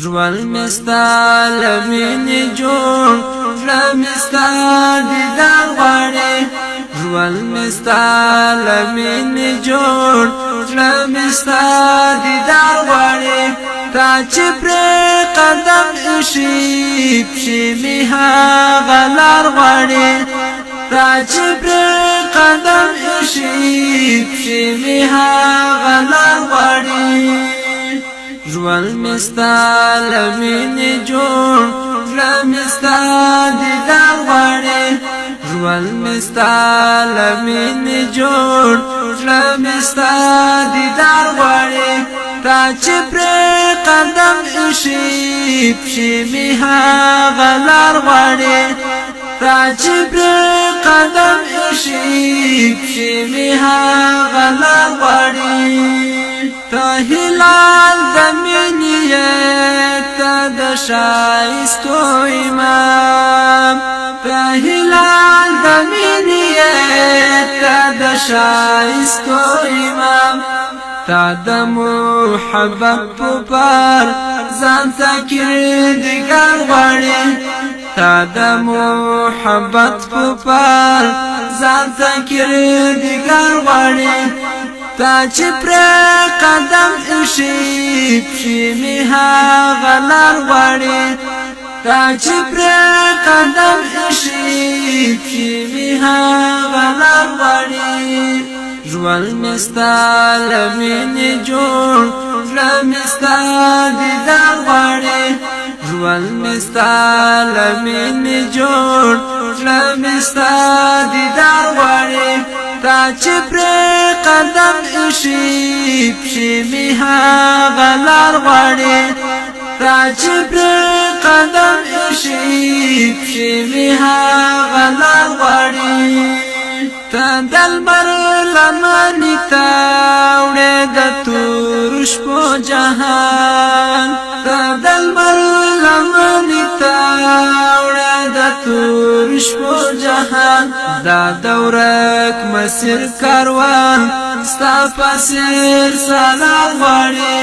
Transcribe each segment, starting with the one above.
ژوند مستا لمینې جوړ لمستا دیدار غواړي ژوند مستا لمینې جوړ لمستا دیدار غواړي تا چې پر قدم ایښي پښې مې هغه لار غواړي تا چې پر قدم ایښي پښې مې هغه لار غواړي ژوند مستا لمینې جوړ لمستا دیدار غواړي ژوند مستا لمینې جوړ لمستا دیدار غواړي تا چې پر قدم ایښي پښې مې هغه لار غواړي تا چې پر قدم ایښي پښې مې هغه لار غواړي تا هلال د مینې ته د ښایستو امام تا هلال د مینې ته د ښایستو امام تا د محبت په پار ځان ته کردګار غواړي تا د محبت په پار ځان ته کردګار غواړي تا چې پر قدم ایښي پښې مې هغه لار غواړي تا چې پر قدم ایښي پښې مې هغه لار غواړي ژوند مستا لمینې جوړ لمستا دیدار غواړي ژوند مستا لمینې جوړ لمستا دیدار غواړي تا چې پر قدم ایښي پښې مې هغه لار غواړي تا چې پر قدم ایښي پښې مې هغه لار غواړي تا د لمر لمنې ته وړې د تورو شپو جهان تا د لمر لمنې ته وړې د تورو شپو جهان دا د ورک مسیر کاروان ستا په سیر سلام غواړي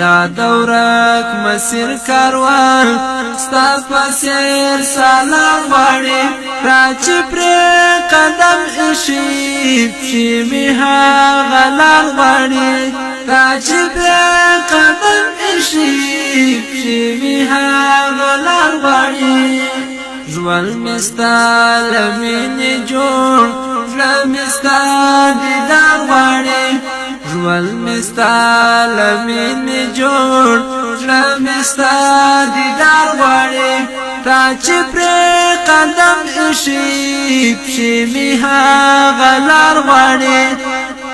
دا د ورک مسیر کاروان ستا په سیر سلام غواړي را چې پر قدم ایښي پښې مې هغه لار غواړي را چې پر قدم ایښي پښې مې هغه لار غواړي ژوند مستا لمینې جوړ لمستا دیدار غواړي ژوند مستا لمینې جوړ لمستا دیدار غواړي تا چې پر قدم ایښي پښې مې هغه لار غواړي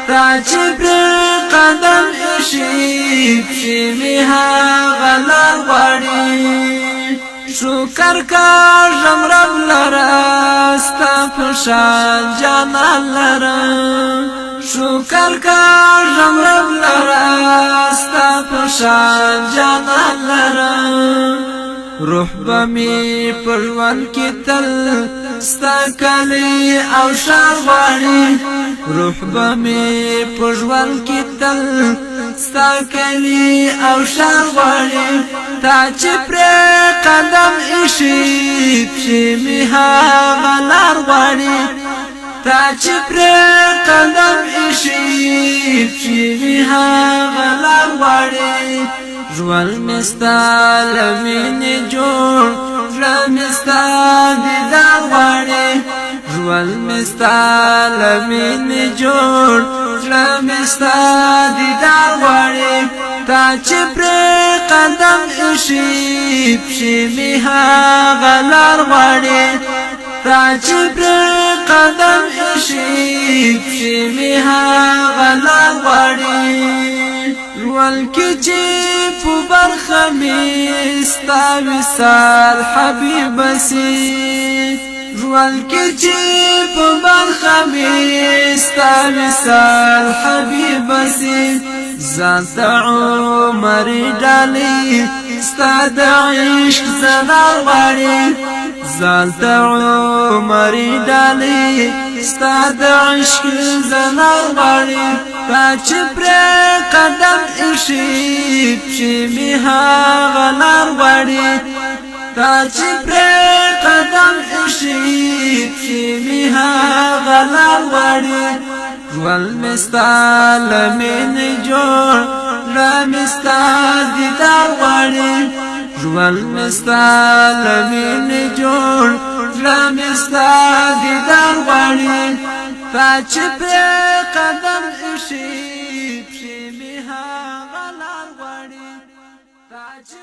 تا چې پر قدم ایښي پښې مې هغه لار غواړي شکر کاږم رب لره ستا په شان جانان لرم شکر کاږم رب لره ستا په شان جانان لرم روح به مې په ژوند کې تل ستا کلی او ښار غواړي روح به مې په ژوند کې تل ستا کلی او ښار غواړي تا چې پر قدم ایښي پښې مې هغه لار غواړي تا چې پر قدم ایښي پښې مې هغه لار غواړي ژوند مستا لمینې جوړ لمستا دیدار غواړي ژوند مستا لمینې جوړ لمستا دیدار غواړي تا چې پر قدم ایښي پښې مې هغه لار غواړي تا چې پر قدم ایښي پښې مې هغه لار غواړي ژوند کې چې په برخه مې ستا وصال حبیب سي ژوند کې چې په برخه مې ستا وصال حبیب سي ځان ته عمر ډالۍ ستا د عشق زنا غواړي ځان ته عمر ډالۍ ستا د عشق زنار غواړي تا چې پرې قدم ایښي پښې مې هغه لار غواړي تا چې پرې قدم ایښي پښې مې هغه لار غواړي ژوند مې ستا له مینې جوړ زړه مې ستا دیدار غواړي ژوند مې ستا له مینې جوړ زړه مې ستا دیدار غواړي تا چې پرې قدم ایښي پښې مې هغه لار غواړي تا چې